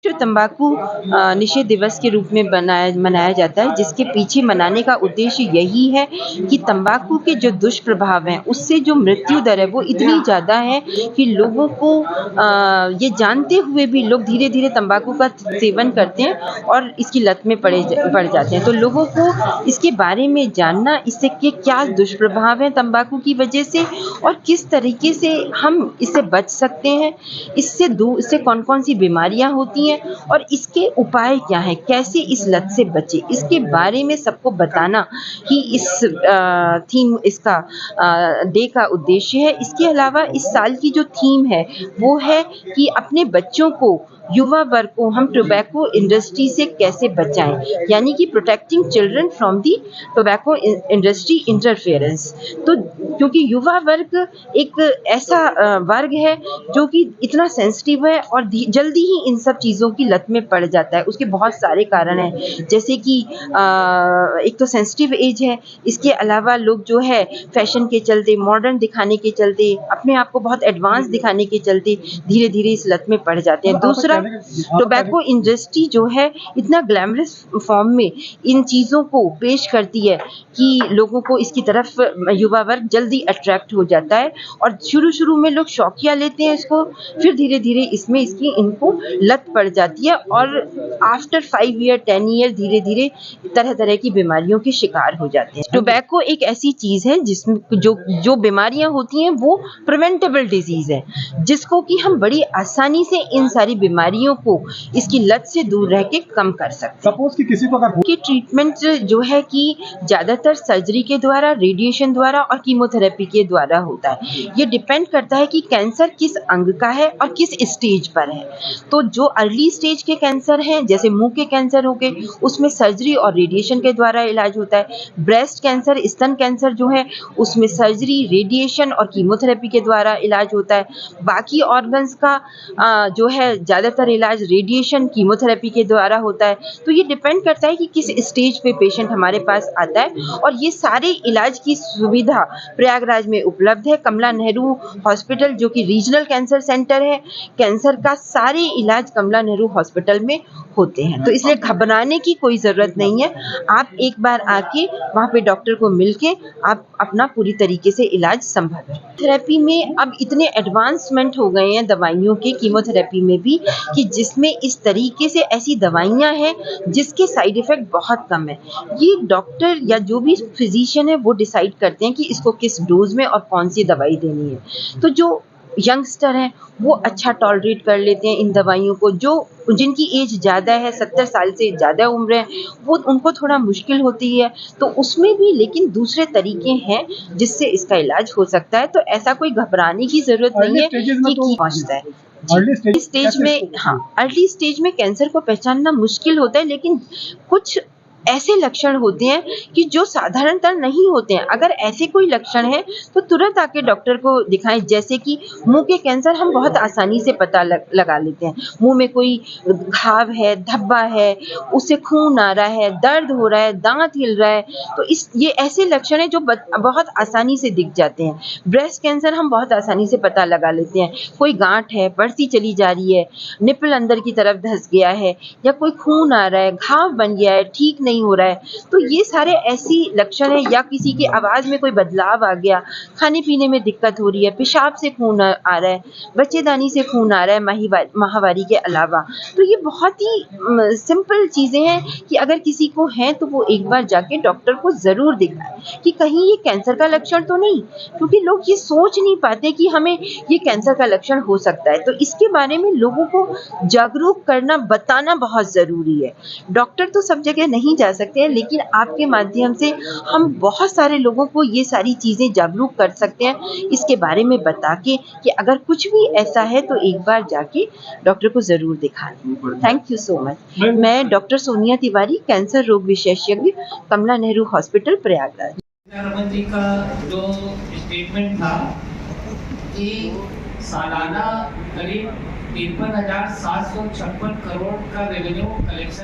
विश्व तंबाकू निषेध दिवस के रूप में मनाया जाता है, जिसके पीछे मनाने का उद्देश्य यही है कि तंबाकू के जो दुष्प्रभाव हैं, उससे जो मृत्यु दर है वो इतनी ज़्यादा है कि लोगों को ये जानते हुए भी लोग धीरे-धीरे तंबाकू का सेवन करते हैं और इसकी लत में पड़ जाते हैं। तो लोगों को इसके बारे में जानना, इससे के क्या दुष्प्रभाव हैं तंबाकू की वजह से और किस तरीके से हम इससे बच सकते हैं, इससे कौन-कौन सी बीमारियाँ होती हैं और इसके उपाय क्या हैं, कैसे इस लत से बचें, इसके बारे में सबको बताना ही इस थीम इसका डे का उद्देश्य है। इसके अलावा इस साल की जो थीम है वो है कि अपने बच्चों को, युवा वर्ग को हम टोबैको इंडस्ट्री से कैसे बचाएं, यानी कि protecting children from the tobacco industry interference. तो क्योंकि युवा वर्ग एक ऐसा वर्ग है जो कि इतना सेंसिटिव है और जल्दी ही इन सब चीज़ों की लत में पड़ जाता है। उसके बहुत सारे कारण हैं, जैसे कि एक तो सेंसिटिव एज है, इसके अलावा लोग जो है फैशन के चलते, मॉडर्न दिखाने के चलते, अपने आप को बहुत एडवांस दिखाने के चलते धीरे-धीरे इस लत में पड़ जाते हैं। दूसरा, टोबैको इंडस्ट्री जो है इतना ग्लैमरस फॉर्म में इन चीज़ों को पेश करती है कि लोगों को इसकी तरफ युवा वर्ग जल्दी अट्रैक्ट हो जाता है और शुरू-शुरू में लोग शौकिया लेते हैं इसको, फिर धीरे-धीरे इसमें इनको लत पड़ जाती है और आफ्टर 5 ईयर 10 ईयर धीरे-धीरे तरह-तरह की बीमारियों के शिकार हो जाते हैं। टोबैको एक ऐसी चीज़ है जिसमें जो बीमारियां होती हैं वो प्रिवेंटेबल डिजीज़ है, जिसको कि हम बड़ी आसानी से इन सारी बीमारियों को इसकी लत से दूर रह के कम कर सकते हैं। सपोज कि किसी को अगर की ट्रीटमेंट जो है कि ज़्यादातर सर्जरी के द्वारा, रेडिएशन द्वारा और कीमोथेरेपी के द्वारा होता है। ये डिपेंड करता है कि कैंसर किस अंग का है और किस स्टेज पर है। तो जो अर्ली स्टेज के कैंसर हैं, जैसे मुंह के कैंसर हो गए, उसमें सर्जरी और रेडिएशन के द्वारा इलाज होता है। ब्रेस्ट कैंसर, स्तन कैंसर जो है उसमें सर्जरी, रेडिएशन और कीमोथेरेपी के द्वारा इलाज होता है। बाकी ऑर्गन्स का जो है ज़्यादातर इलाज रेडिएशन, कीमोथेरेपी के द्वारा होता है। तो ये डिपेंड करता है कि किस स्टेज पे पेशेंट हमारे पास आता है और ये सारे इलाज की सुविधा प्रयागराज में उपलब्ध है। कमला नेहरू हॉस्पिटल जो कि रीजनल कैंसर सेंटर है, कैंसर का सारे इलाज कमला नेहरू हॉस्पिटल में होते हैं। तो इसलिए घबराने की कोई ज़रूरत नहीं है। आप एक बार आके वहाँ पे डॉक्टर को मिलके आप अपना पूरी तरीके से इलाज संभालें। थेरेपी में अब इतने एडवांसमेंट हो गए हैं दवाइयों के, कीमोथेरेपी में भी, कि जिसमें इस तरीके से ऐसी दवाइयाँ हैं जिसके साइड इफ़ेक्ट बहुत कम है। ये डॉक्टर या जो भी फिजिशियन है वो डिसाइड करते हैं कि इसको किस डोज में और कौन सी दवाई देनी है। तो जो यंगस्टर हैं वो अच्छा टॉलरेट कर लेते हैं इन दवाइयों को, जिनकी एज ज़्यादा है, 70 साल से ज़्यादा उम्र है, वो उनको थोड़ा मुश्किल होती है। तो उसमें भी लेकिन दूसरे तरीके हैं जिससे इसका इलाज हो सकता है। तो ऐसा कोई घबराने की ज़रूरत नहीं है कि पहुँचता है। अर्ली स्टेज में, हाँ, अर्ली स्टेज में कैंसर को पहचानना मुश्किल होता है, लेकिन कुछ ऐसे लक्षण होते हैं कि जो साधारणतः नहीं होते हैं। अगर ऐसे कोई लक्षण है तो तुरंत आके डॉक्टर को दिखाएं। जैसे कि मुंह के कैंसर हम बहुत आसानी से पता लगा लेते हैं। मुंह में कोई घाव है, धब्बा है, उससे खून आ रहा है, दर्द हो रहा है, दांत हिल रहा है, तो ये ऐसे लक्षण है जो बहुत आसानी से दिख जाते हैं। ब्रेस्ट कैंसर हम बहुत आसानी से पता लगा लेते हैं। कोई गांठ है, बढ़ती चली जा रही है, निपल अंदर की तरफ धंस गया है, या कोई खून आ रहा है, घाव बन गया है, ठीक नहीं हो रहा है, तो ये सारे ऐसी लक्षण है। या किसी की आवाज़ में कोई बदलाव आ गया, खाने पीने में दिक्कत हो रही है, पेशाब से खून आ रहा है, बच्चेदानी से खून आ रहा है माहवारी के अलावा, तो ये बहुत ही सिंपल चीज़ें हैं कि अगर किसी को हैं तो वो एक बार जाके डॉक्टर को ज़रूर दिखाएं कि कहीं ये कैंसर का लक्षण तो नहीं, क्योंकि लोग ये सोच नहीं पाते कि हमें ये कैंसर का लक्षण हो सकता है। तो इसके बारे में लोगों को जागरूक करना, बताना बहुत ज़रूरी है। डॉक्टर तो सब जगह नहीं जा सकते हैं, लेकिन आपके माध्यम से हम बहुत सारे लोगों को ये सारी चीज़ें जागरूक कर सकते हैं, इसके बारे में बता के कि अगर कुछ भी ऐसा है तो एक बार जाके डॉक्टर को ज़रूर दिखा लें। Thank you so much. मैं डॉक्टर सोनिया तिवारी, कैंसर रोग विशेषज्ञ, कमला नेहरू हॉस्पिटल, प्रयागराज। प्रधानमंत्री का जो स्टेटमेंट था कि सालाना करीब 53,756 करोड़ का रेवेन्यू कलेक्शन